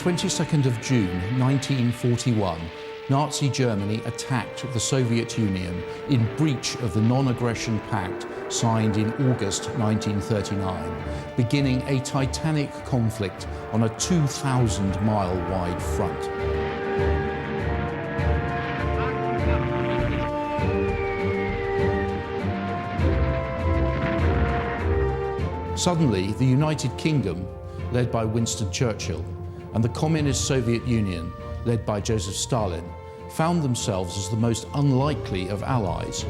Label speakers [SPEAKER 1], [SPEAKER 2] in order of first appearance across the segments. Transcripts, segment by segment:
[SPEAKER 1] 22nd of June 1941, Nazi Germany attacked the Soviet Union in breach of the non-aggression pact signed in August 1939, beginning a titanic conflict on a 2,000-mile-wide front. Suddenly, the United Kingdom, led by Winston Churchill, and the Communist Soviet Union, led by Joseph Stalin, found themselves as the most unlikely of allies.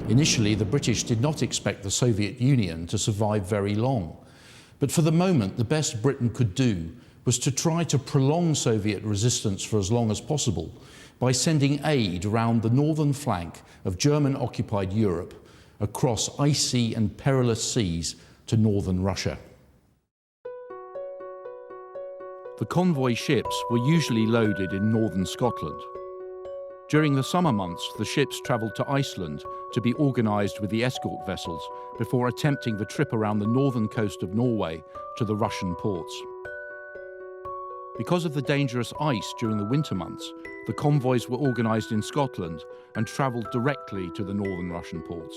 [SPEAKER 1] Initially, the British did not expect the Soviet Union to survive very long. But for the moment, the best Britain could do was to try to prolong Soviet resistance for as long as possible by sending aid around the northern flank of German-occupied Europe across icy and perilous seas to northern Russia. The convoy ships were usually loaded in northern Scotland. During the summer months, the ships travelled to Iceland to be organised with the escort vessels before attempting the trip around the northern coast of Norway to the Russian ports. Because of the dangerous ice during the winter months, the convoys were organised in Scotland and travelled directly to the northern Russian ports.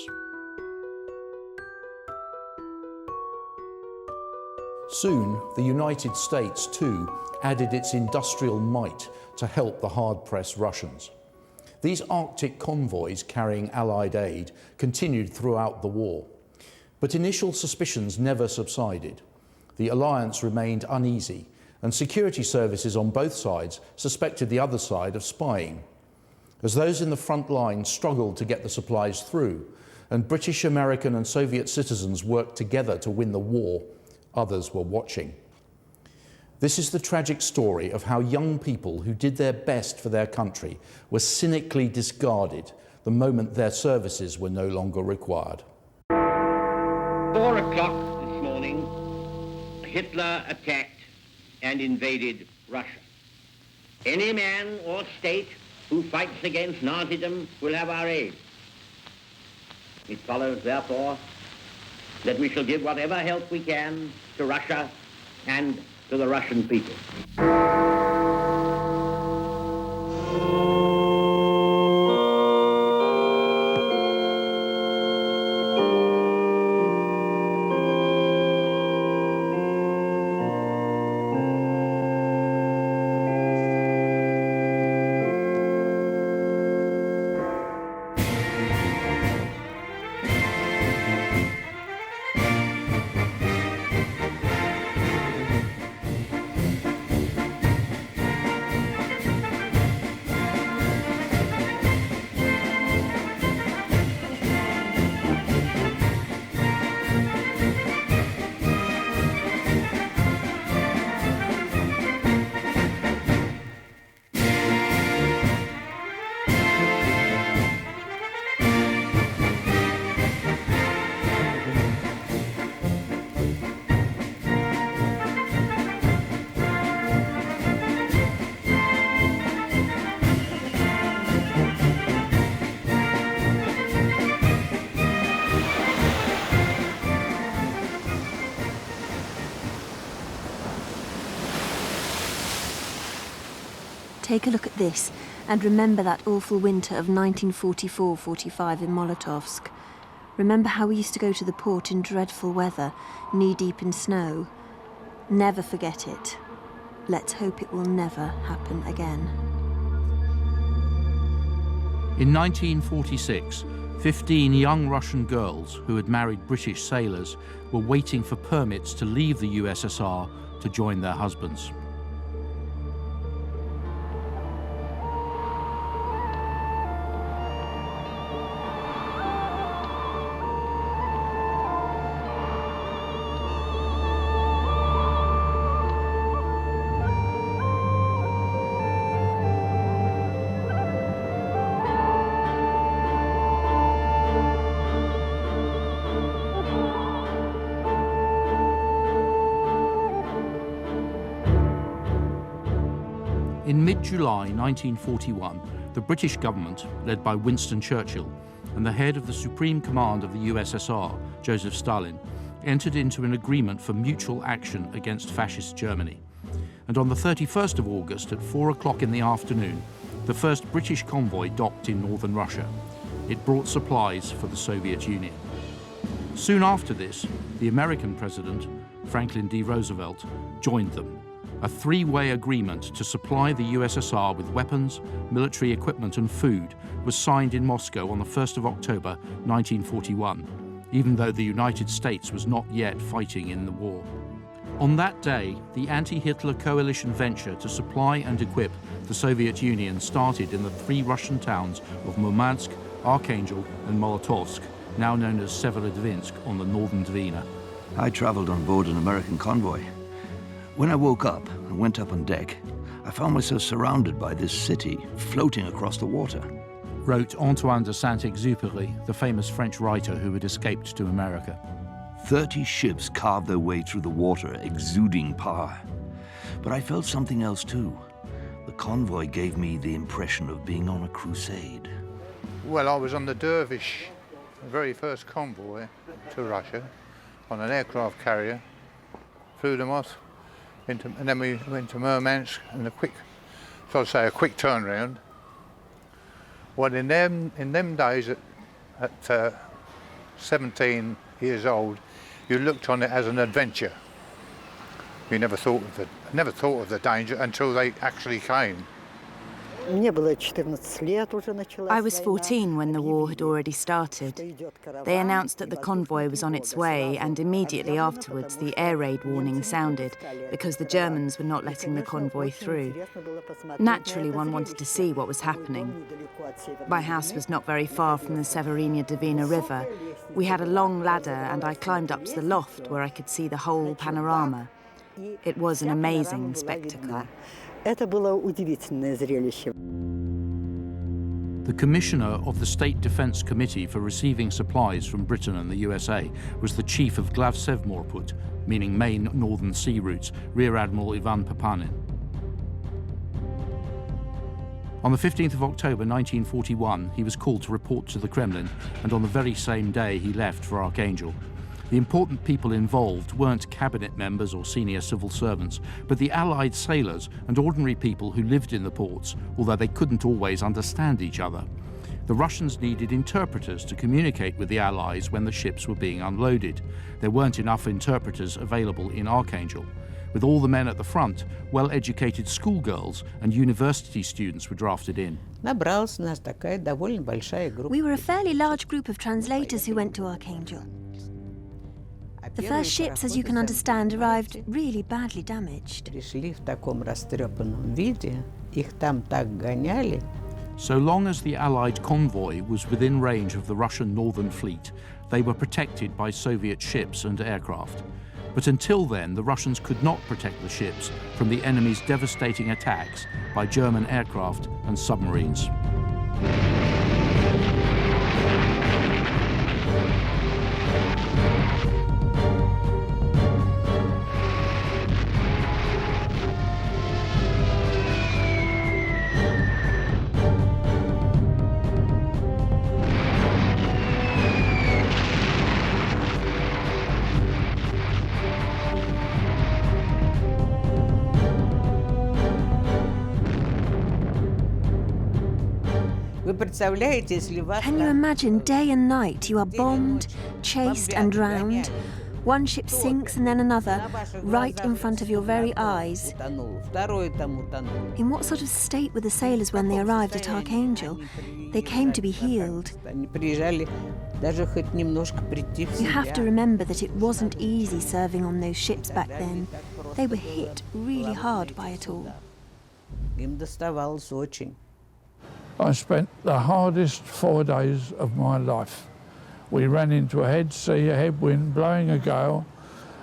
[SPEAKER 1] Soon, the United States, too, added its industrial might to help the hard-pressed Russians. These Arctic convoys carrying Allied aid continued throughout the war. But initial suspicions never subsided. The alliance remained uneasy, and security services on both sides suspected the other side of spying. As those in the front line struggled to get the supplies through, and British, American and Soviet citizens worked together to win the war, others were watching. This is the tragic story of how young people who did their best for their country were cynically discarded the moment their services were no longer required.
[SPEAKER 2] 4 o'clock this morning, Hitler attacked and invaded Russia. Any man or state who fights against Nazism will have our aid. It follows, therefore, that we shall give whatever help we can to Russia and to the Russian people.
[SPEAKER 3] Take a look at this and remember that awful winter of 1944-45 in Molotovsk. Remember how we used to go to the port in dreadful weather, knee-deep in snow. Never forget it. Let's hope it will never happen again.
[SPEAKER 1] In 1946, 15 young Russian girls who had married British sailors were waiting for permits to leave the USSR to join their husbands. In mid-July 1941, the British government, led by Winston Churchill, and the head of the Supreme Command of the USSR, Joseph Stalin, entered into an agreement for mutual action against fascist Germany. And on the 31st of August at 4 o'clock in the afternoon, the first British convoy docked in northern Russia. It brought supplies for the Soviet Union. Soon after this, the American president, Franklin D. Roosevelt, joined them. A three-way agreement to supply the USSR with weapons, military equipment and food was signed in Moscow on the 1st of October 1941, even though the United States was not yet fighting in the war. On that day, the anti-Hitler coalition venture to supply and equip the Soviet Union started in the three Russian towns of Murmansk, Archangel and Molotovsk, now known as Severodvinsk on the northern Dvina.
[SPEAKER 4] I traveled on board an American convoy. When I woke up and went up on deck, I found myself surrounded by this city floating across the water.
[SPEAKER 1] Wrote Antoine de Saint-Exupéry, the famous French writer who had escaped to America.
[SPEAKER 4] 30 ships carved their way through the water, exuding power. But I felt something else too. The convoy gave me the impression of being on a crusade.
[SPEAKER 5] Well, I was on the Dervish, the very first convoy to Russia, on an aircraft carrier, flew them off, and then we went to Murmansk, and a quick turnaround. Well, in them days, at 17 years old, you looked on it as an adventure. You never thought of the danger until they actually came.
[SPEAKER 6] I was 14 when the war had already started. They announced that the convoy was on its way, and immediately afterwards the air raid warning sounded because the Germans were not letting the convoy through. Naturally, one wanted to see what was happening. My house was not very far from the Severina Dvina River. We had a long ladder, and I climbed up to the loft where I could see the whole panorama. It was an amazing spectacle.
[SPEAKER 1] The commissioner of the State Defense Committee for receiving supplies from Britain and the USA was the chief of Glavsevmorput, meaning main northern sea routes, Rear Admiral Ivan Papanin. On the 15th of October 1941, he was called to report to the Kremlin, and on the very same day he left for Archangel. The important people involved weren't cabinet members or senior civil servants, but the Allied sailors and ordinary people who lived in the ports, although they couldn't always understand each other. The Russians needed interpreters to communicate with the Allies when the ships were being unloaded. There weren't enough interpreters available in Archangel. With all the men at the front, well-educated schoolgirls and university students were drafted in.
[SPEAKER 3] We were a fairly large group of translators who went to Archangel. The first ships, as you can understand, arrived really badly damaged.
[SPEAKER 1] So long as the Allied convoy was within range of the Russian Northern Fleet, they were protected by Soviet ships and aircraft. But until then, the Russians could not protect the ships from the enemy's devastating attacks by German aircraft and submarines.
[SPEAKER 3] Can you imagine day and night you are bombed, chased and drowned? One ship sinks and then another, right in front of your very eyes. In what sort of state were the sailors when they arrived at Archangel? They came to be healed. You have to remember that it wasn't easy serving on those ships back then. They were hit really hard by it all.
[SPEAKER 7] I spent the hardest 4 days of my life. We ran into a head sea, a headwind, blowing a gale.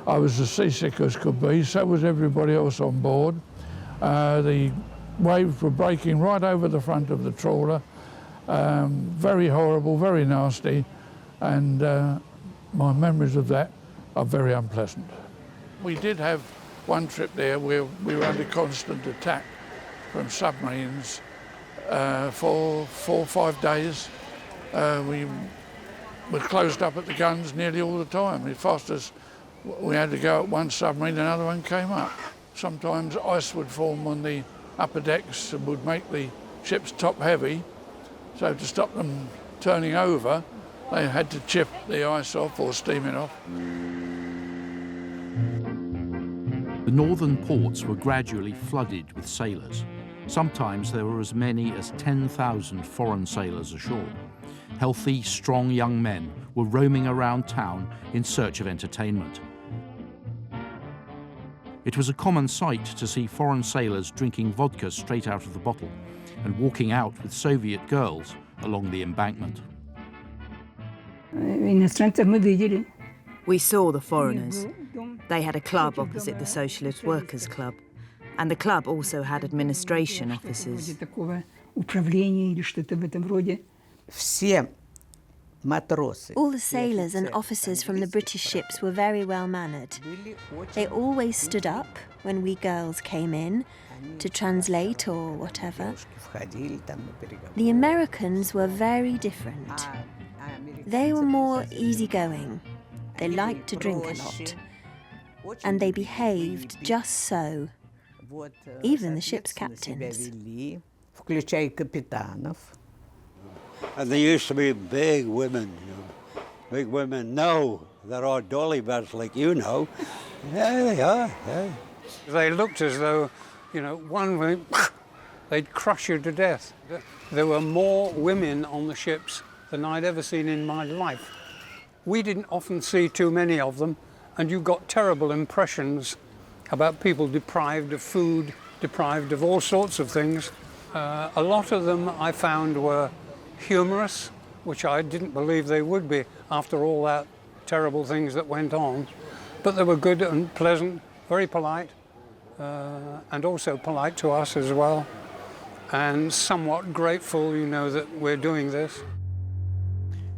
[SPEAKER 7] I was as seasick as could be, so was everybody else on board. The waves were breaking right over the front of the trawler. Very horrible, very nasty, and my memories of that are very unpleasant. We did have one trip there where we were under constant attack from submarines for 4 or 5 days. We were closed up at the guns nearly all the time. As fast as we had to go at one submarine, another one came up. Sometimes ice would form on the upper decks and would make the ships top heavy. So to stop them turning over, they had to chip the ice off or steam it off.
[SPEAKER 1] The northern ports were gradually flooded with sailors. Sometimes there were as many as 10,000 foreign sailors ashore. Healthy, strong young men were roaming around town in search of entertainment. It was a common sight to see foreign sailors drinking vodka straight out of the bottle and walking out with Soviet girls along the embankment.
[SPEAKER 6] We saw the foreigners. They had a club opposite the Socialist Workers' Club, and the club also had administration offices.
[SPEAKER 3] All the sailors and officers from the British ships were very well mannered. They always stood up when we girls came in to translate or whatever. The Americans were very different. They were more easygoing. They liked to drink a lot. And they behaved just so. Even the ship's captains.
[SPEAKER 8] And they used to be big women, big women. Now they're all dolly birds like you know. Yeah, they are. Yeah.
[SPEAKER 9] They looked as though, one way, they'd crush you to death. There were more women on the ships than I'd ever seen in my life. We didn't often see too many of them, and you got terrible impressions about people deprived of food, deprived of all sorts of things. A lot of them I found were humorous, which I didn't believe they would be after all that terrible things that went on. But they were good and pleasant, very polite, and also polite to us as well, and somewhat grateful, that we're doing this.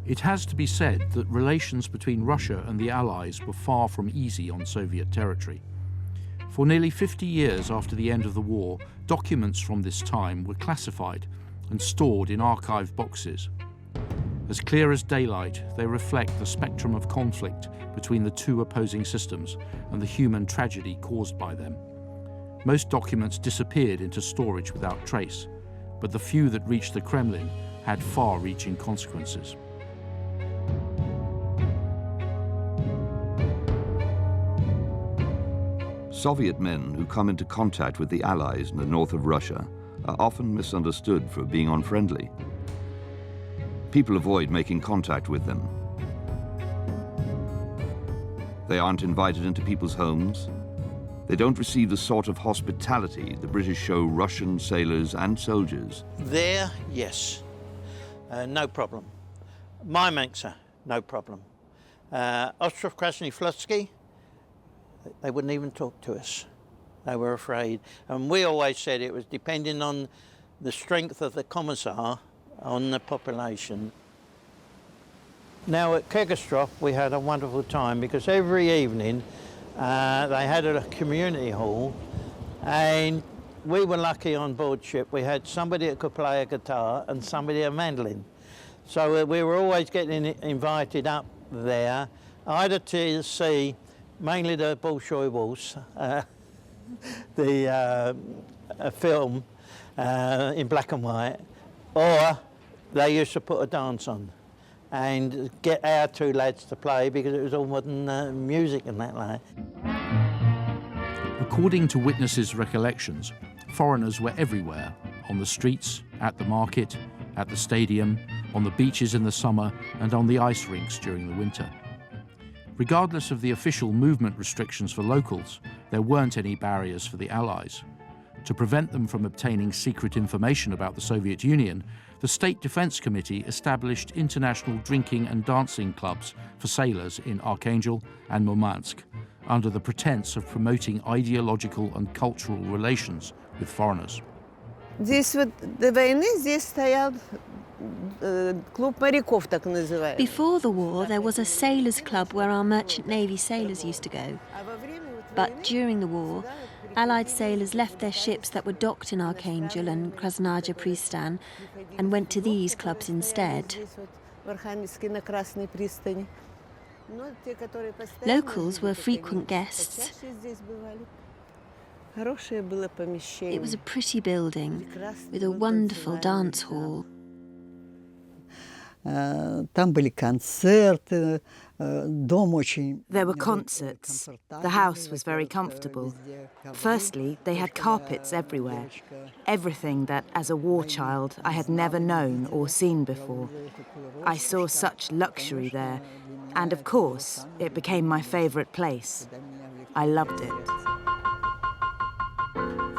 [SPEAKER 1] It has to be said that relations between Russia and the Allies were far from easy on Soviet territory. For nearly 50 years after the end of the war, documents from this time were classified and stored in archive boxes. As clear as daylight, they reflect the spectrum of conflict between the two opposing systems and the human tragedy caused by them. Most documents disappeared into storage without trace, but the few that reached the Kremlin had far-reaching consequences.
[SPEAKER 4] Soviet men who come into contact with the Allies in the north of Russia are often misunderstood for being unfriendly. People avoid making contact with them. They aren't invited into people's homes. They don't receive the sort of hospitality the British show Russian sailors and soldiers.
[SPEAKER 10] There, yes, no problem. Myrmansk, no problem. Ostrov Krasny Flutsky, they wouldn't even talk to us. They were afraid. And we always said it was depending on the strength of the commissar on the population. Now at Kegestrop we had a wonderful time because every evening they had a community hall, and we were lucky on board ship. We had somebody that could play a guitar and somebody a mandolin. So we were always getting invited up there, either to see mainly the Bolshoi Waltz, the film in black and white, or they used to put a dance on and get our two lads to play because it was all modern music and that like.
[SPEAKER 1] According to witnesses' recollections, foreigners were everywhere, on the streets, at the market, at the stadium, on the beaches in the summer, and on the ice rinks during the winter. Regardless of the official movement restrictions for locals, there weren't any barriers for the Allies. To prevent them from obtaining secret information about the Soviet Union, the State Defense Committee established international drinking and dancing clubs for sailors in Archangel and Murmansk, under the pretense of promoting ideological and cultural relations with foreigners.
[SPEAKER 11] Before
[SPEAKER 3] the war, there was a sailors' club where our merchant navy sailors used to go. But during the war, Allied sailors left their ships that were docked in Archangel and Krasnaya Pristan and went to these clubs instead. Locals were frequent guests. It was a pretty building with a wonderful dance hall.
[SPEAKER 6] There were concerts. The house was very comfortable. Firstly, they had carpets everywhere. Everything that, as a war child, I had never known or seen before. I saw such luxury there. And of course, it became my favourite place. I loved it.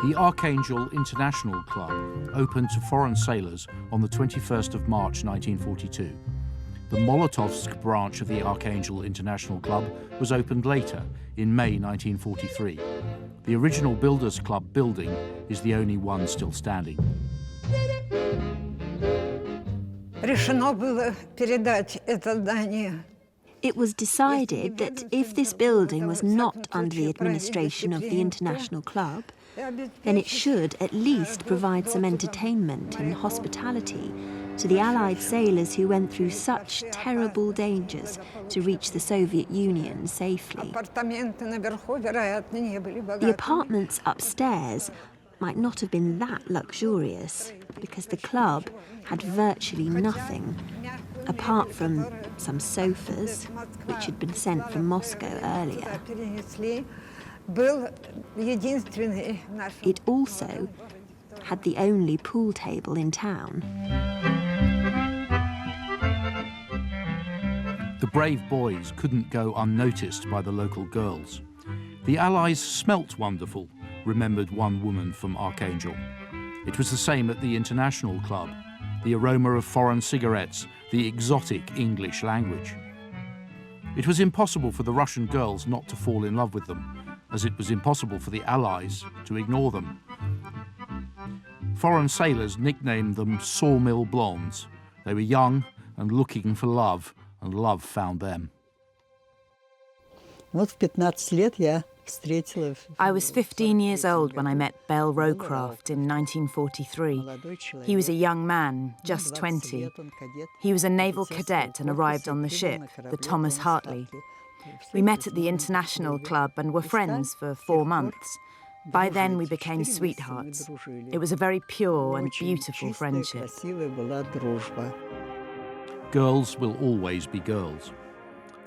[SPEAKER 1] The Archangel International Club opened to foreign sailors on the 21st of March 1942. The Molotovsk branch of the Archangel International Club was opened later, in May 1943. The original Builders Club building is the only one still standing.
[SPEAKER 3] It was decided that if this building was not under the administration of the International Club, then it should at least provide some entertainment and hospitality to the Allied sailors who went through such terrible dangers to reach the Soviet Union safely. The apartments upstairs might not have been that luxurious because the club had virtually nothing, apart from some sofas, which had been sent from Moscow earlier. It also had the only pool table in town.
[SPEAKER 1] The brave boys couldn't go unnoticed by the local girls. The Allies smelt wonderful, remembered one woman from Archangel. It was the same at the International Club. The aroma of foreign cigarettes, the exotic English language. It was impossible for the Russian girls not to fall in love with them, as it was impossible for the Allies to ignore them. Foreign sailors nicknamed them sawmill blondes. They were young and looking for love, and love found them.
[SPEAKER 6] I was 15 years old when I met Bell Rowcraft in 1943. He was a young man, just 20. He was a naval cadet and arrived on the ship, the Thomas Hartley. We met at the International Club and were friends for 4 months. By then we became sweethearts. It was a very pure and beautiful friendship.
[SPEAKER 1] Girls will always be girls.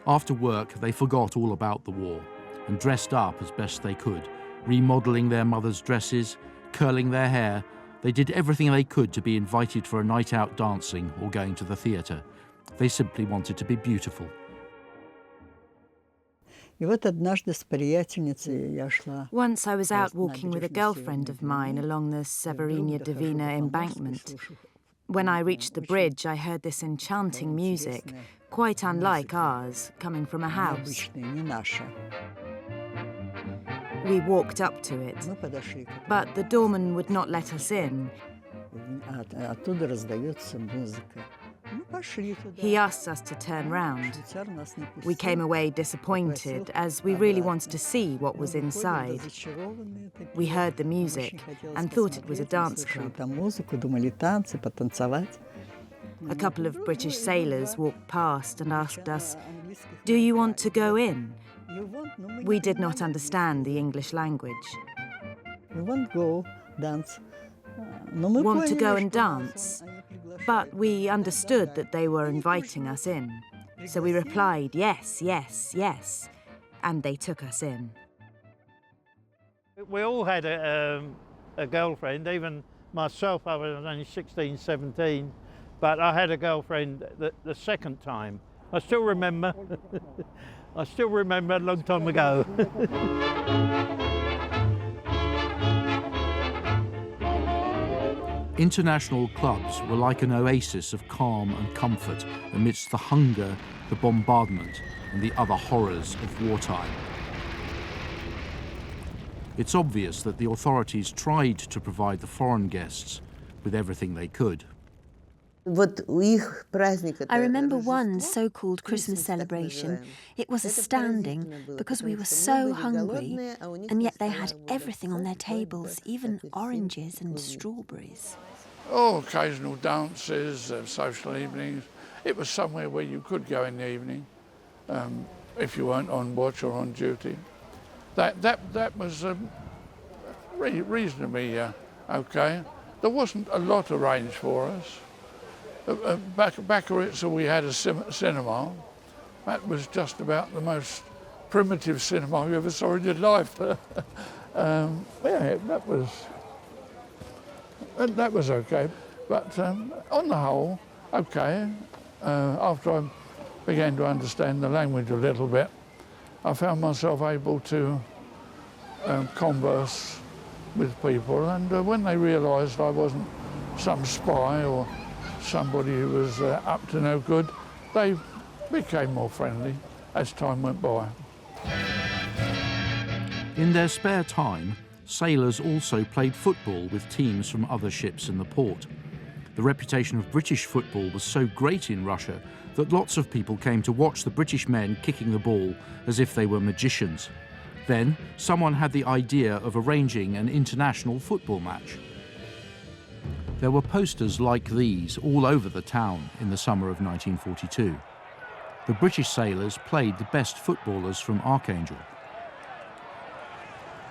[SPEAKER 1] After work, they forgot all about the war and dressed up as best they could, remodelling their mothers' dresses, curling their hair. They did everything they could to be invited for a night out dancing or going to the theatre. They simply wanted to be beautiful.
[SPEAKER 6] Once I was out walking with a girlfriend of mine along the Severinia Divina embankment. When I reached the bridge, I heard this enchanting music, quite unlike ours, coming from a house. We walked up to it, but the doorman would not let us in. He asked us to turn round. We came away disappointed, as we really wanted to see what was inside. We heard the music and thought it was a dance club. A couple of British sailors walked past and asked us, "Do you want to go in?" We did not understand the English language.
[SPEAKER 11] Want to
[SPEAKER 6] go and dance? But we understood that they were inviting us in. So we replied, yes, yes, yes. And they took us in.
[SPEAKER 10] We all had a girlfriend, even myself. I was only 16, 17. But I had a girlfriend the second time. I still remember. I still remember a long time ago.
[SPEAKER 1] International clubs were like an oasis of calm and comfort amidst the hunger, the bombardment, and the other horrors of wartime. It's obvious that the authorities tried to provide the foreign guests with everything they could.
[SPEAKER 3] I remember one so-called Christmas celebration. It was astounding because we were so hungry, and yet they had everything on their tables, even oranges and strawberries.
[SPEAKER 7] Oh, occasional dances, social evenings. It was somewhere where you could go in the evening if you weren't on watch or on duty. That was reasonably okay. There wasn't a lot arranged for us. Back at Ritzel we had a cinema. That was just about the most primitive cinema you ever saw in your life. Yeah, that was okay. But on the whole, okay. After I began to understand the language a little bit, I found myself able to converse with people, and when they realised I wasn't some spy or somebody who was up to no good, they became more friendly as time went by.
[SPEAKER 1] In their spare time, sailors also played football with teams from other ships in the port. The reputation of British football was so great in Russia that lots of people came to watch the British men kicking the ball as if they were magicians. Then, someone had the idea of arranging an international football match. There were posters like these all over the town in the summer of 1942. The British sailors played the best footballers from Archangel.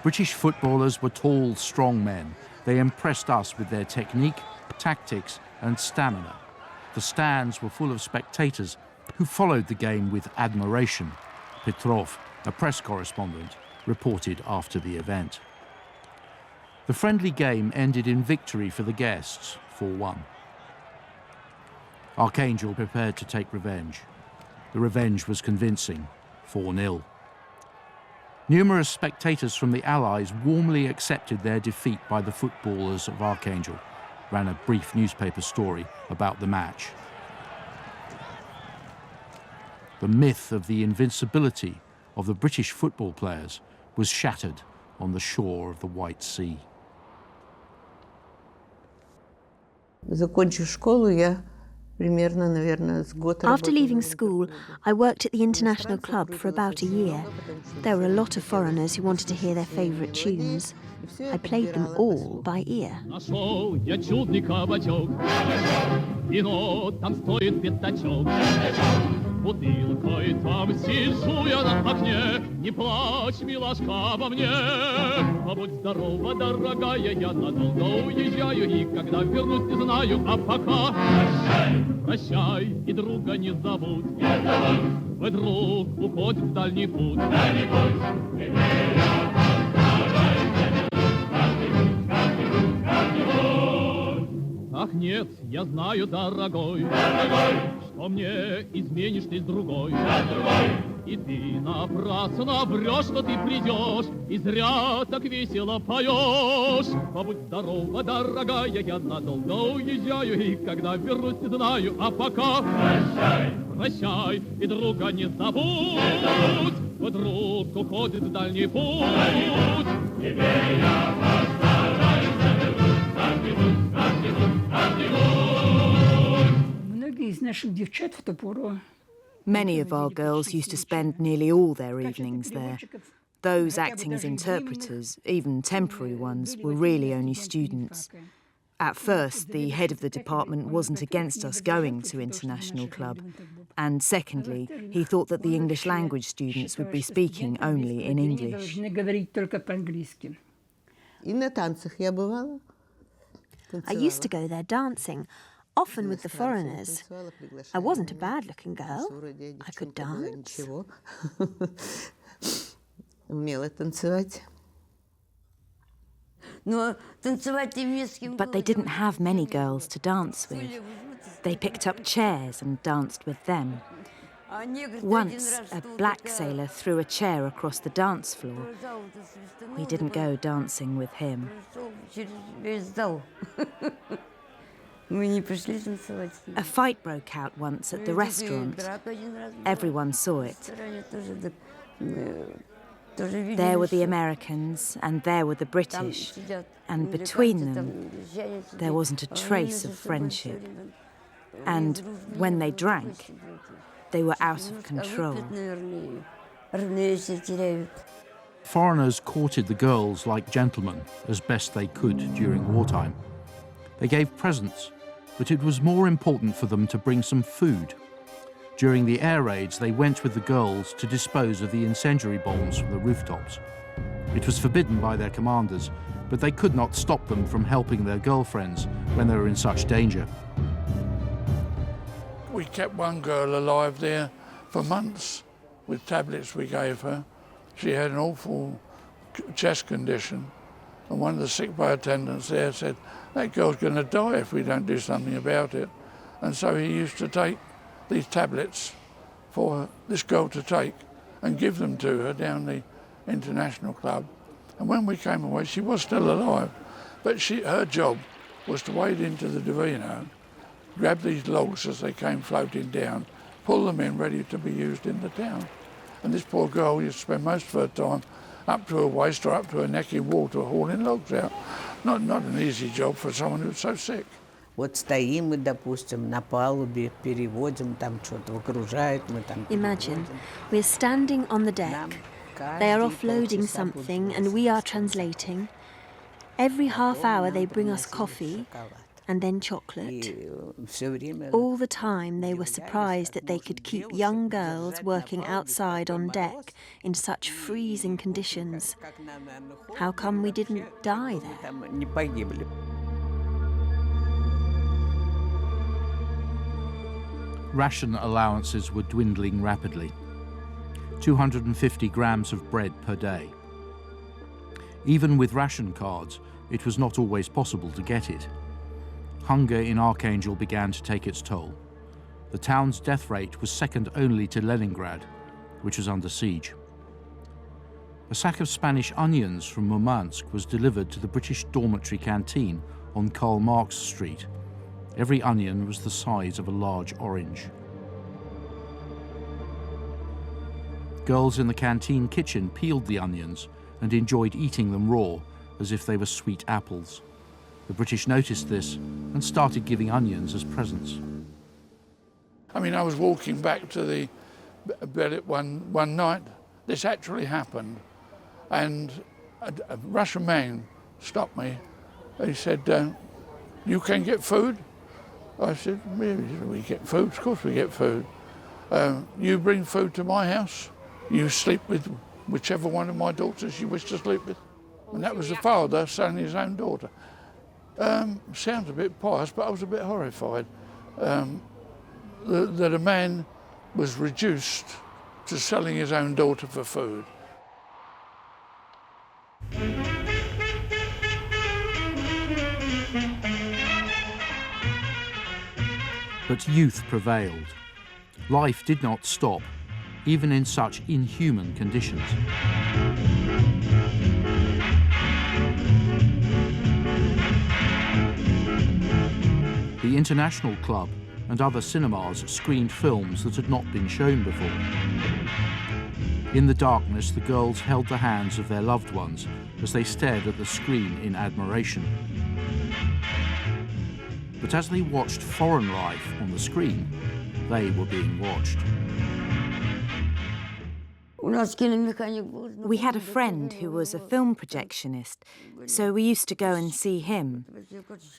[SPEAKER 1] British footballers were tall, strong men. They impressed us with their technique, tactics, and stamina. The stands were full of spectators who followed the game with admiration. Petrov, a press correspondent, reported after the event. The friendly game ended in victory for the guests, 4-1. Archangel prepared to take revenge. The revenge was convincing, 4-0. Numerous spectators from the Allies warmly accepted their defeat by the footballers of Archangel, ran a brief newspaper story about the match. The myth of the invincibility of the British football players was shattered on the shore of the White Sea.
[SPEAKER 3] After leaving school, I worked at the International Club for about a year. There were a lot of foreigners who wanted to hear their favourite tunes. I played them all by ear.
[SPEAKER 12] Бутылкой там сижу я на окне, не плачь, милашка, обо мне. А будь здорова, дорогая, я надолго уезжаю, и когда вернусь, не знаю, а пока. Прощай, и друга не забудь. Не забудь. Твой друг уходит в дальний путь. Дальний путь. Ах, нет, я знаю, дорогой, что мне изменишь ты с другой. И ты напрасно врешь, что ты придешь, и зря так весело поешь. Побудь здорова, дорогая, я надолго уезжаю, и когда вернусь, не знаю, а пока. Прощай, прощай, и друга не забудь, твой друг уходит в дальний путь. Теперь я постараюсь забыть, как-нибудь.
[SPEAKER 6] Many of our girls used to spend nearly all their evenings there. Those acting as interpreters, even temporary ones, were really only students. At first, the head of the department wasn't against us going to International Club. And secondly, he thought that the English language students would be speaking only in English.
[SPEAKER 3] I used to go there dancing, often with the foreigners. I wasn't a bad-looking girl. I could dance.
[SPEAKER 6] But they didn't have many girls to dance with. They picked up chairs and danced with them. Once, a black sailor threw a chair across the dance floor. We didn't go dancing with him. A fight broke out once at the restaurant. Everyone saw it. There were the Americans and there were the British, and between them, there wasn't a trace of friendship. And when they drank, they were out of control.
[SPEAKER 1] Foreigners courted the girls like gentlemen as best they could during wartime. They gave presents, but it was more important for them to bring some food. During the air raids, they went with the girls to dispose of the incendiary bombs from the rooftops. It was forbidden by their commanders, but they could not stop them from helping their girlfriends when they were in such danger.
[SPEAKER 7] We kept one girl alive there for months with tablets we gave her. She had an awful chest condition, and one of the sick bay attendants there said, "That girl's going to die if we don't do something about it." And so he used to take these tablets for this girl to take and give them to her down the International Club. And when we came away, she was still alive, but her job was to wade into the Divino, grab these logs as they came floating down, pull them in ready to be used in the town. And this poor girl used to spend most of her time up to her waist or up to her neck in water hauling logs out. Not an easy job for someone who's so sick.
[SPEAKER 11] Вот стоим мы, допустим, на палубе, переводим, там что-то выгружают, мы там...
[SPEAKER 3] Imagine, we're standing on the deck. They are offloading something and we are translating. Every half hour they bring us coffee and then chocolate. All the time they were surprised that they could keep young girls working outside on deck in such freezing conditions. How come we didn't die there?
[SPEAKER 1] Ration allowances were dwindling rapidly. 250 grams of bread per day. Even with ration cards, it was not always possible to get it. Hunger in Archangel began to take its toll. The town's death rate was second only to Leningrad, which was under siege. A sack of Spanish onions from Murmansk was delivered to the British dormitory canteen on Karl Marx Street. Every onion was the size of a large orange. Girls in the canteen kitchen peeled the onions and enjoyed eating them raw as if they were sweet apples. The British noticed this and started giving onions as presents.
[SPEAKER 7] I mean, I was walking back to the billet one night. This actually happened, and a Russian man stopped me. He said, "You can get food?" I said, "We get food, of course we get food. You bring food to my house, you sleep with whichever one of my daughters you wish to sleep with." And that was the father selling his own daughter. Sounds a bit pious, but I was a bit horrified that a man was reduced to selling his own daughter for food.
[SPEAKER 1] But youth prevailed. Life did not stop, even in such inhuman conditions. The International Club and other cinemas screened films that had not been shown before. In the darkness, the girls held the hands of their loved ones as they stared at the screen in admiration. But as they watched foreign life on the screen, they were being watched.
[SPEAKER 6] We had a friend who was a film projectionist, so we used to go and see him.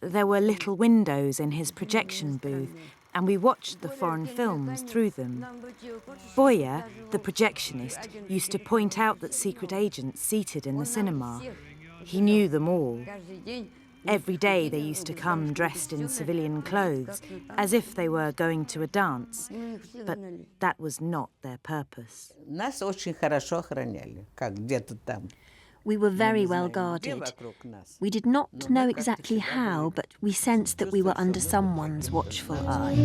[SPEAKER 6] There were little windows in his projection booth, and we watched the foreign films through them. Boya, the projectionist, used to point out that secret agents seated in the cinema. He knew them all. Every day they used to come dressed in civilian clothes, as if they were going to a dance. But that was not their purpose.
[SPEAKER 3] We were very well guarded. We did not know exactly how, but we sensed that we were under someone's watchful eye.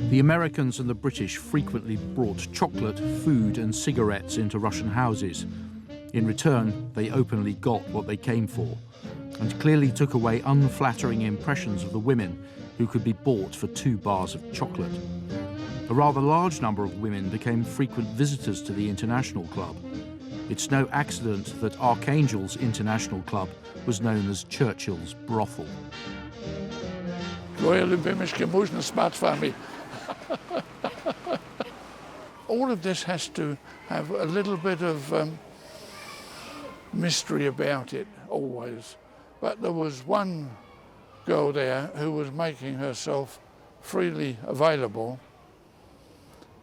[SPEAKER 1] The Americans and the British frequently brought chocolate, food and cigarettes into Russian houses. In return, they openly got what they came for, and clearly took away unflattering impressions of the women who could be bought for 2 bars of chocolate. A rather large number of women became frequent visitors to the International Club. It's no accident that Archangel's International Club was known as Churchill's brothel.
[SPEAKER 7] Twoje lubimyszki można spać z wami. All of this has to have a little bit of mystery about it, always. But there was one girl there who was making herself freely available,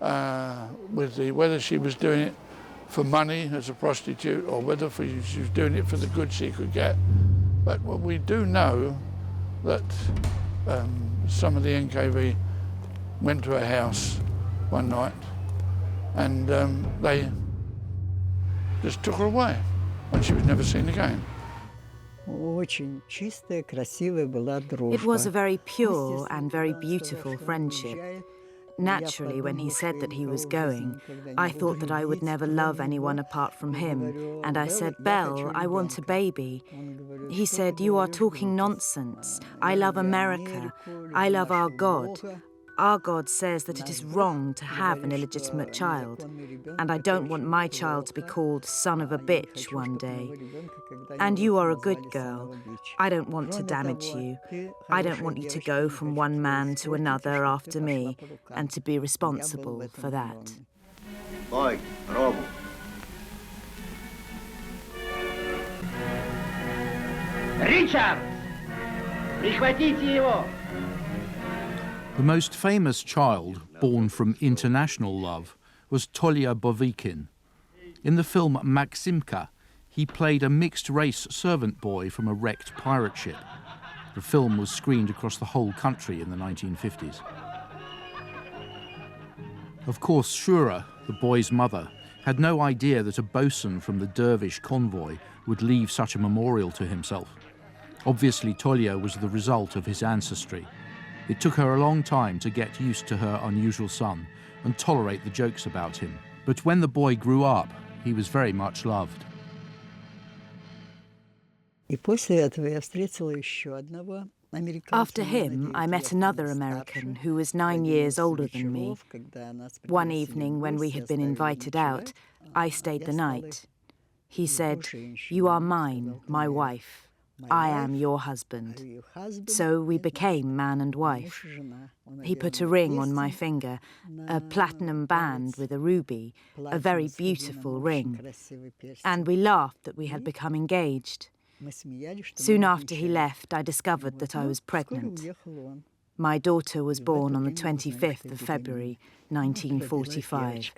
[SPEAKER 7] whether she was doing it for money as a prostitute or whether she was doing it for the goods she could get. But we do know that some of the NKV went to her house one night and they just took her away and she was never seen again.
[SPEAKER 6] It was a very pure and very beautiful friendship. Naturally, when he said that he was going, I thought that I would never love anyone apart from him, and I said, "Belle, I want a baby." He said, "You are talking nonsense. I love America. I love our God. Our God says that it is wrong to have an illegitimate child, and I don't want my child to be called son of a bitch one day. And you are a good girl. I don't want to damage you. I don't want you to go from one man to another after me, and to be responsible for that."
[SPEAKER 2] Richard! Прихватите его!
[SPEAKER 1] The most famous child born from international love was Tolya Bovikin. In the film Maximka, he played a mixed-race servant boy from a wrecked pirate ship. The film was screened across the whole country in the 1950s. Of course, Shura, the boy's mother, had no idea that a bosun from the dervish convoy would leave such a memorial to himself. Obviously, Tolya was the result of his ancestry. It took her a long time to get used to her unusual son and tolerate the jokes about him. But when the boy grew up, he was very much loved.
[SPEAKER 6] After him, I met another American who was 9 years older than me. One evening, when we had been invited out, I stayed the night. He said, "You are mine, my wife. I am your husband." So we became man and wife. He put a ring on my finger, a platinum band with a ruby, a very beautiful ring. And we laughed that we had become engaged. Soon after he left, I discovered that I was pregnant. My daughter was born on the 25th of February, 1945.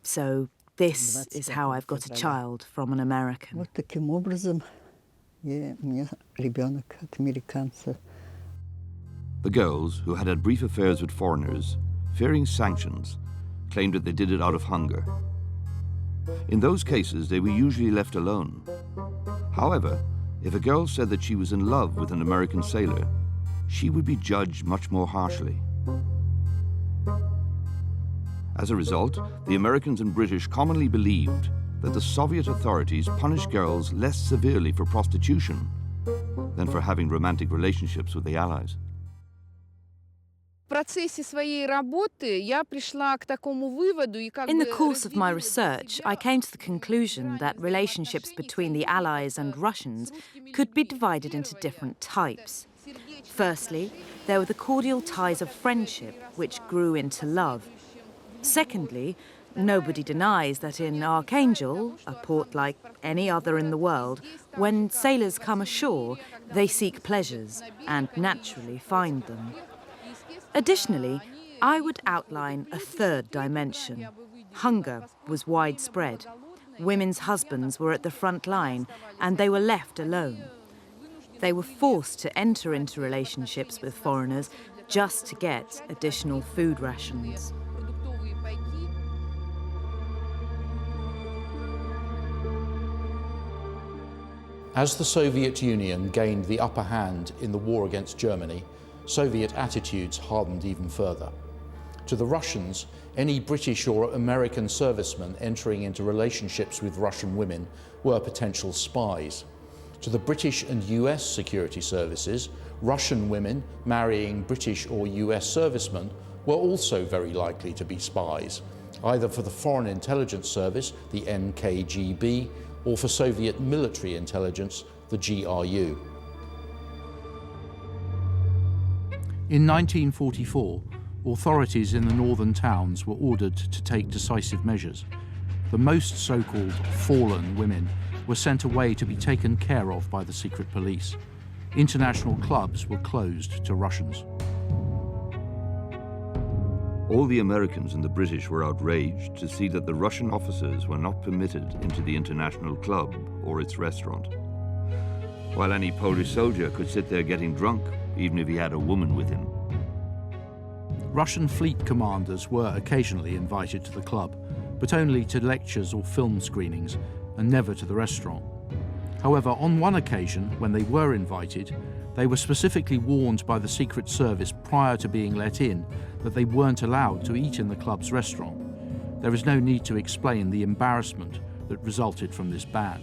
[SPEAKER 6] So this is how I've got a child from an American.
[SPEAKER 4] The girls, who had brief affairs with foreigners, fearing sanctions, claimed that they did it out of hunger. In those cases, they were usually left alone. However, if a girl said that she was in love with an American sailor, she would be judged much more harshly. As a result, the Americans and British commonly believed that the Soviet authorities punished girls less severely for prostitution than for having romantic relationships with the Allies.
[SPEAKER 6] In the course of my research, I came to the conclusion that relationships between the Allies and Russians could be divided into different types. Firstly, there were the cordial ties of friendship, which grew into love. Secondly, nobody denies that in Archangel, a port like any other in the world, when sailors come ashore, they seek pleasures and naturally find them. Additionally, I would outline a third dimension. Hunger was widespread. Women's husbands were at the front line, and they were left alone. They were forced to enter into relationships with foreigners just to get additional food rations.
[SPEAKER 1] As the Soviet Union gained the upper hand in the war against Germany, Soviet attitudes hardened even further. To the Russians, any British or American servicemen entering into relationships with Russian women were potential spies. To the British and US security services, Russian women marrying British or US servicemen were also very likely to be spies, either for the Foreign Intelligence Service, the NKGB, or for Soviet military intelligence, the GRU. In 1944, authorities in the northern towns were ordered to take decisive measures. The most so-called fallen women were sent away to be taken care of by the secret police. International clubs were closed to Russians.
[SPEAKER 4] All the Americans and the British were outraged to see that the Russian officers were not permitted into the international club or its restaurant, while any Polish soldier could sit there getting drunk, even if he had a woman with him.
[SPEAKER 1] Russian fleet commanders were occasionally invited to the club, but only to lectures or film screenings, and never to the restaurant. However, on one occasion, when they were invited, they were specifically warned by the Secret Service prior to being let in that they weren't allowed to eat in the club's restaurant. There is no need to explain the embarrassment that resulted from this ban.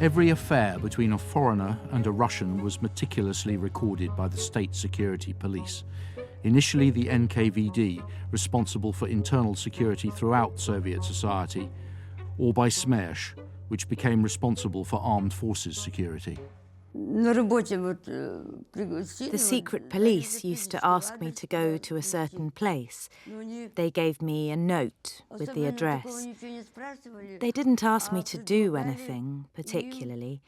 [SPEAKER 1] Every affair between a foreigner and a Russian was meticulously recorded by the state security police. Initially the NKVD, responsible for internal security throughout Soviet society, or by Smersh, which became responsible for armed forces security.
[SPEAKER 6] The secret police used to ask me to go to a certain place. They gave me a note with the address. They didn't ask me to do anything particularly,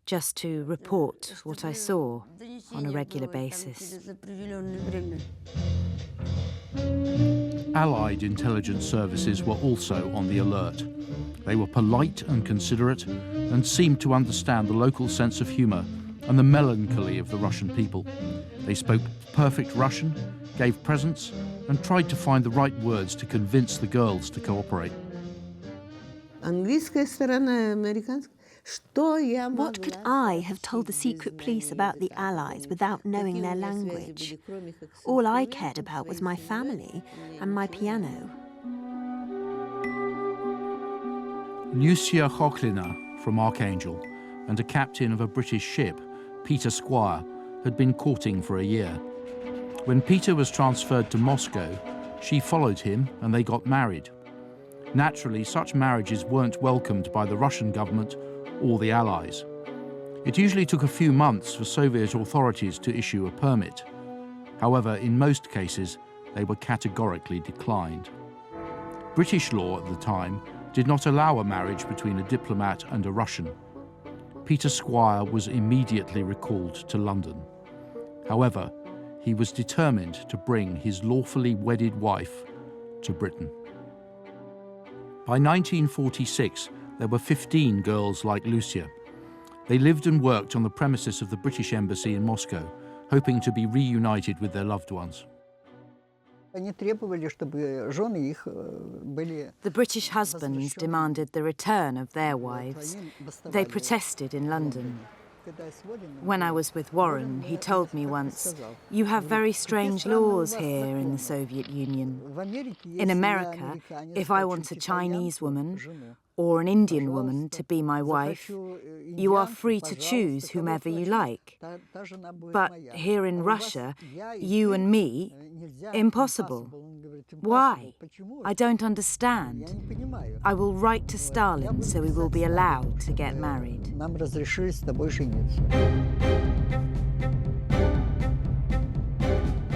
[SPEAKER 6] just to report what I saw on a regular basis.
[SPEAKER 1] Allied intelligence services were also on the alert. They were polite and considerate and seemed to understand the local sense of humour and the melancholy of the Russian people. They spoke perfect Russian, gave presents, and tried to find the right words to convince the girls to cooperate.
[SPEAKER 3] What could I have told the secret police about the Allies without knowing their language? All I cared about was my family and my piano.
[SPEAKER 1] Lucia Chochlina from Archangel and a captain of a British ship, Peter Squire, had been courting for a year. When Peter was transferred to Moscow, she followed him and they got married. Naturally, such marriages weren't welcomed by the Russian government or the Allies. It usually took a few months for Soviet authorities to issue a permit. However, in most cases, they were categorically declined. British law at the time did not allow a marriage between a diplomat and a Russian. Peter Squire was immediately recalled to London. However, he was determined to bring his lawfully wedded wife to Britain. By 1946, there were 15 girls like Lucia. They lived and worked on the premises of the British Embassy in Moscow, hoping to be reunited with their loved ones.
[SPEAKER 6] The British husbands demanded the return of their wives. They protested in London. When I was with Warren, he told me once, "You have very strange laws here in the Soviet Union. In America, if I want a Chinese woman or an Indian woman to be my wife, you are free to choose whomever you like. But here in Russia, you and me, impossible. Why? I don't understand. I will write to Stalin so we will be allowed to get married."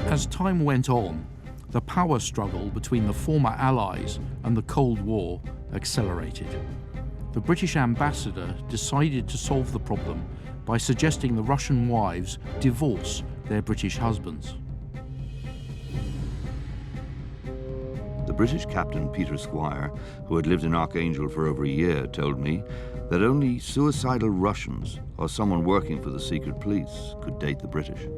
[SPEAKER 1] As time went on, the power struggle between the former Allies and the Cold War accelerated. The British ambassador decided to solve the problem by suggesting the Russian wives divorce their British husbands.
[SPEAKER 4] The British captain Peter Squire, who had lived in Archangel for over a year, told me that only suicidal Russians or someone working for the secret police could date the British.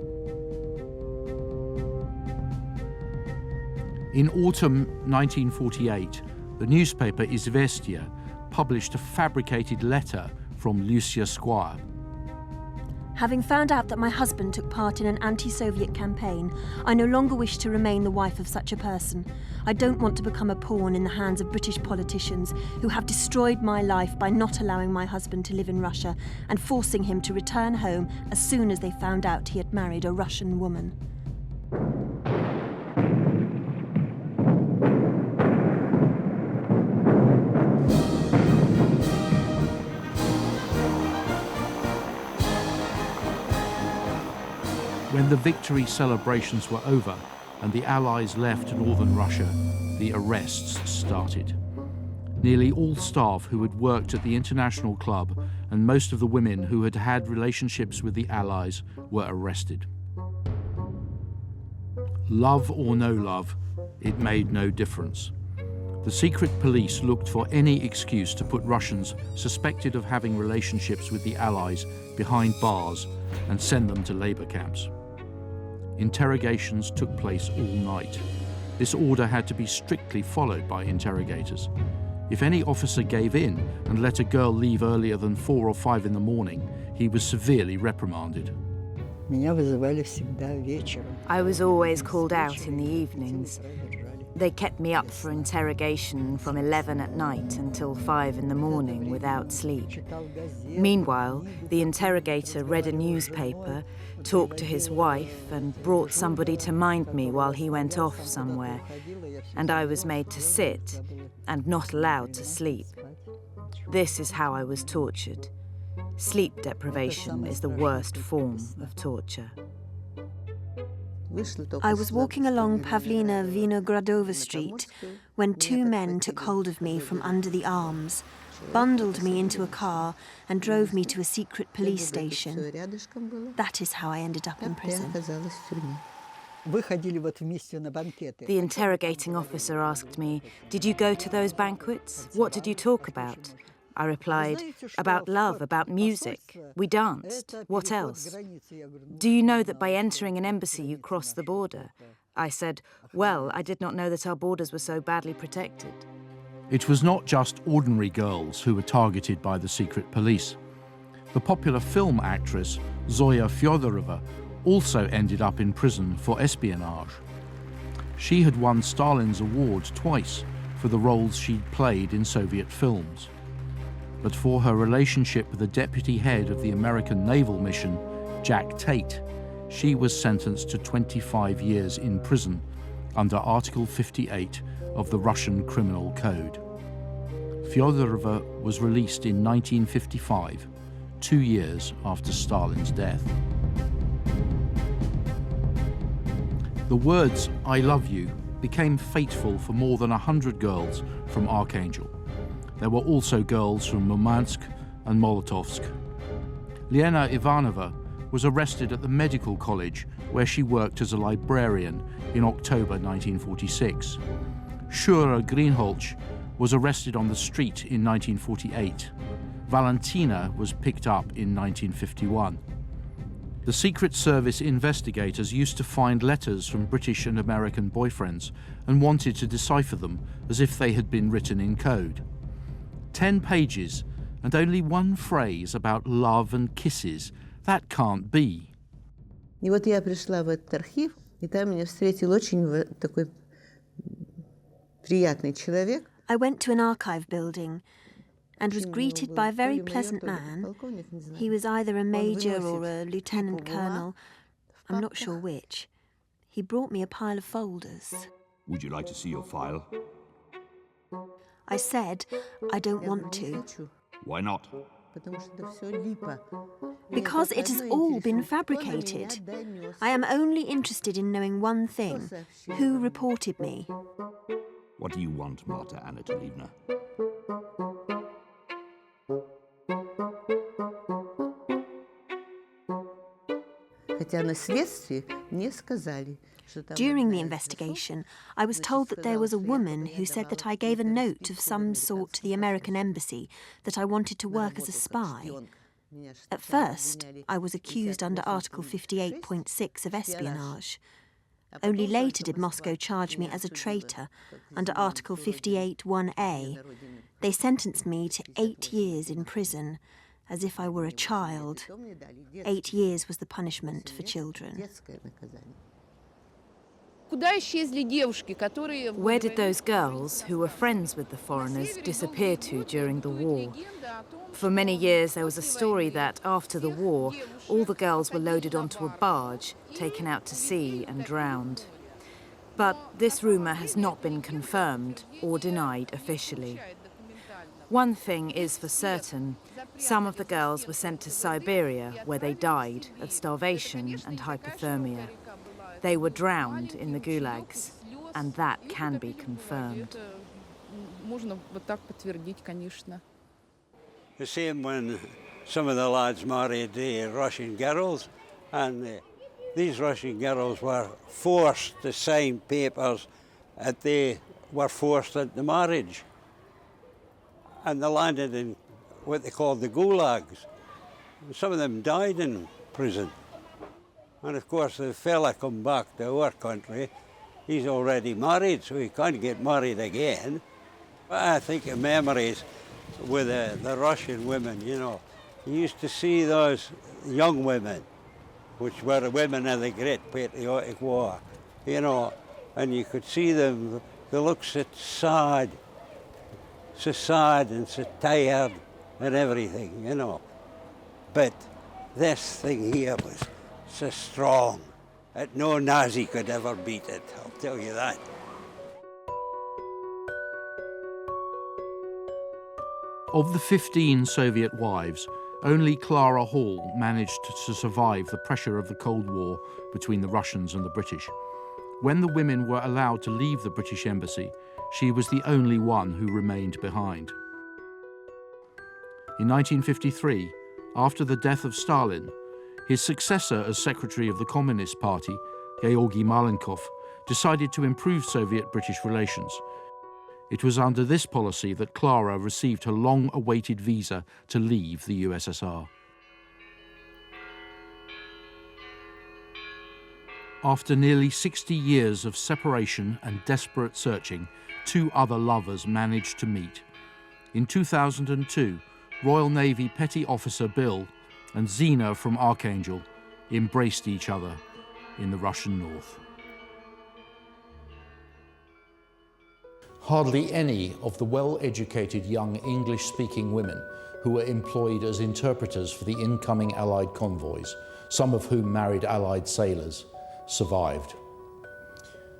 [SPEAKER 1] In autumn 1948, the newspaper Izvestia published a fabricated letter from Lucia Squire.
[SPEAKER 3] Having found out that my husband took part in an anti-Soviet campaign, I no longer wish to remain the wife of such a person. I don't want to become a pawn in the hands of British politicians who have destroyed my life by not allowing my husband to live in Russia and forcing him to return home as soon as they found out he had married a Russian woman.
[SPEAKER 1] When the victory celebrations were over and the Allies left northern Russia, the arrests started. Nearly all staff who had worked at the International Club and most of the women who had had relationships with the Allies were arrested. Love or no love, it made no difference. The secret police looked for any excuse to put Russians suspected of having relationships with the Allies behind bars and send them to labor camps. Interrogations took place all night. This order had to be strictly followed by interrogators. If any officer gave in and let a girl leave earlier than 4 or 5 in the morning, he was severely reprimanded.
[SPEAKER 6] I was always called out in the evenings. They kept me up for interrogation from 11 at night until 5 in the morning without sleep. Meanwhile, the interrogator read a newspaper, talked to his wife, and brought somebody to mind me while he went off somewhere. And I was made to sit and not allowed to sleep. This is how I was tortured. Sleep deprivation is the worst form of torture.
[SPEAKER 3] I was walking along Pavlina Vinogradova Street when 2 men took hold of me from under the arms, bundled me into a car and drove me to a secret police station. That is how I ended up in prison.
[SPEAKER 6] The interrogating officer asked me, "Did you go to those banquets? What did you talk about?" I replied, "About love, about music. We danced. What else?" "Do you know that by entering an embassy you cross the border?" I said, "Well, I did not know that our borders were so badly protected."
[SPEAKER 1] It was not just ordinary girls who were targeted by the secret police. The popular film actress Zoya Fyodorova also ended up in prison for espionage. She had won Stalin's award twice for the roles she'd played in Soviet films. But for her relationship with the deputy head of the American naval mission, Jack Tate, she was sentenced to 25 years in prison under Article 58 of the Russian Criminal Code. Fyodorova was released in 1955, 2 years after Stalin's death. The words, "I love you," became fateful for more than 100 girls from Archangel. There were also girls from Murmansk and Molotovsk. Liena Ivanova was arrested at the medical college where she worked as a librarian in October 1946. Shura Greenholch was arrested on the street in 1948. Valentina was picked up in 1951. The Secret Service investigators used to find letters from British and American boyfriends and wanted to decipher them as if they had been written in code. 10 pages and only 1 phrase about love and kisses. That can't be.
[SPEAKER 11] И вот я пришла в этот архив, и там меня встретил очень такой приятный человек.
[SPEAKER 3] I went to an archive building and was greeted by a very pleasant man. He was either a major or a lieutenant colonel. I'm not sure which. He brought me a pile of folders.
[SPEAKER 4] Would you like to see your file?
[SPEAKER 3] I said, I don't want to.
[SPEAKER 4] Why not?
[SPEAKER 3] Because it has all been fabricated. I am only interested in knowing one thing. Who reported me?
[SPEAKER 4] What do you want, Marta Anatolievna?
[SPEAKER 3] During the investigation, I was told that there was a woman who said that I gave a note of some sort to the American embassy, that I wanted to work as a spy. At first, I was accused under Article 58.6 of espionage. Only later did Moscow charge me as a traitor under Article 58.1a. They sentenced me to 8 years in prison, as if I were a child. 8 years was the punishment for children.
[SPEAKER 6] Where did those girls, who were friends with the foreigners, disappear to during the war? For many years there was a story that, after the war, all the girls were loaded onto a barge, taken out to sea and drowned. But this rumour has not been confirmed or denied officially. One thing is for certain. Some of the girls were sent to Siberia, where they died of starvation and hypothermia. They were drowned in the gulags, and that can be confirmed.
[SPEAKER 8] The same when some of the lads married Russian girls, and these Russian girls were forced to sign papers that they were forced into marriage. And they landed in what they called the gulags. Some of them died in prison. And of course the fella come back to our country, he's already married, so he can't get married again. But I think of memories with the Russian women, you know. You used to see those young women, which were women of the Great Patriotic War, you know, and you could see them, they looked so sad and so tired and everything, you know. But this thing here was so strong that no Nazi could ever beat it, I'll tell you that.
[SPEAKER 1] Of the 15 Soviet wives, only Clara Hall managed to survive the pressure of the Cold War between the Russians and the British. When the women were allowed to leave the British embassy, she was the only one who remained behind. In 1953, after the death of Stalin, his successor as Secretary of the Communist Party, Georgy Malenkov, decided to improve Soviet-British relations. It was under this policy that Clara received her long-awaited visa to leave the USSR. After nearly 60 years of separation and desperate searching, two other lovers managed to meet. In 2002, Royal Navy Petty Officer Bill and Zina from Archangel embraced each other in the Russian north. Hardly any of the well-educated young English-speaking women who were employed as interpreters for the incoming Allied convoys, some of whom married Allied sailors, survived.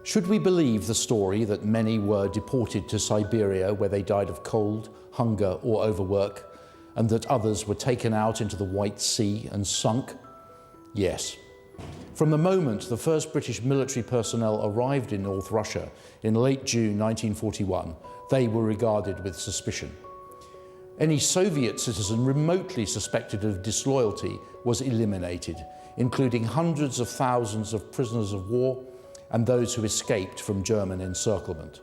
[SPEAKER 1] Should we believe the story that many were deported to Siberia where they died of cold, hunger or overwork, and that others were taken out into the White Sea and sunk? Yes. From the moment the first British military personnel arrived in North Russia in late June 1941, they were regarded with suspicion. Any Soviet citizen remotely suspected of disloyalty was eliminated, including hundreds of thousands of prisoners of war and those who escaped from German encirclement.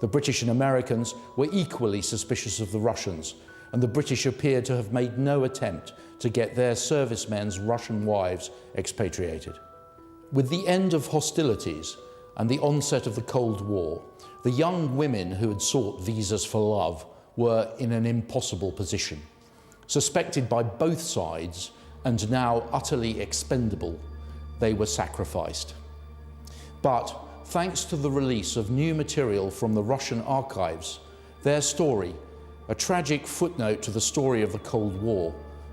[SPEAKER 1] The British and Americans were equally suspicious of the Russians, and the British appeared to have made no attempt to get their servicemen's Russian wives expatriated. With the end of hostilities and the onset of the Cold War, the young women who had sought visas for love were in an impossible position. Suspected by both sides and now utterly expendable, they were sacrificed. But thanks to the release of new material from the Russian archives, their story, a tragic footnote to the story of the Cold War,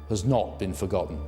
[SPEAKER 1] has not been forgotten.